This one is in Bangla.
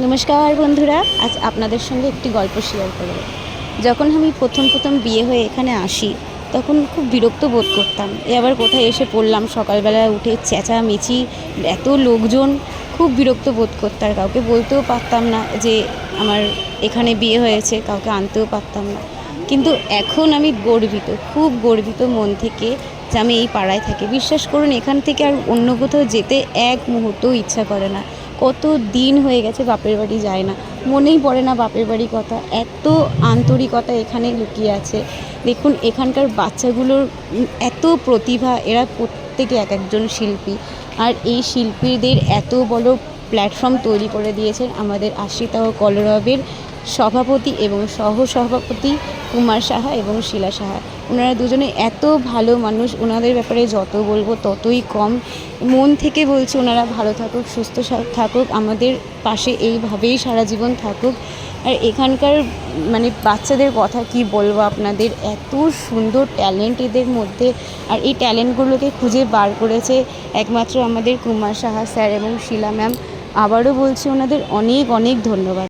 নমস্কার বন্ধুরা, আজ আপনাদের সঙ্গে একটি গল্প শেয়ার করব। যখন আমি প্রথম বিয়ে হয়ে এখানে আসি, তখন খুব বিরক্ত বোধ করতাম। আবার কোথায় এসে পড়লাম, সকালবেলা উঠে চেঁচামেচি, এত লোকজন, খুব বিরক্ত বোধ করতাম। আর কাউকে বলতেও পারতাম না যে আমার এখানে বিয়ে হয়েছে, কাউকে আনতেও পারতাম না। কিন্তু এখন আমি গর্বিত, খুব গর্বিত মন থেকে যে আমি এই পাড়ায় থাকি। বিশ্বাস করুন, এখান থেকে আর অন্য কোথাও যেতে এক মুহূর্তও ইচ্ছা করে না। কত দিন হয়ে গেছে বাপের বাড়ি যায় না, মনেই পড়ে না বাপের বাড়ির কথা। এত আন্তরিকতা এখানে লুকিয়ে আছে। দেখুন, এখানকার বাচ্চাগুলোর এত প্রতিভা, এরা প্রত্যেকে এক একজন শিল্পী। আর এই শিল্পীদের এত বড় প্ল্যাটফর্ম তৈরি করে দিয়েছেন আমাদের আশ্রিতা ও কলরবের সভাপতি এবং সহসভাপতি কুমার সাহা এবং শিলা সাহা। ওনারা দুজনে এত ভালো মানুষ, ওনাদের ব্যাপারে যত বলবো ততই কম। মন থেকে বলছি, ওনারা ভালো থাকুক, সুস্থ থাকুক, আমাদের পাশে এইভাবেই সারা জীবন থাকুক। আর এখানকার বাচ্চাদের কথা কি বলবো আপনাদের, এত সুন্দর ট্যালেন্ট এদের মধ্যে। আর এই ট্যালেন্টগুলোকে খুঁজে বার করেছে একমাত্র আমাদের কুমার সাহা স্যার এবং শিলা ম্যাম। আবারও বলছি, ওনাদের অনেক অনেক ধন্যবাদ।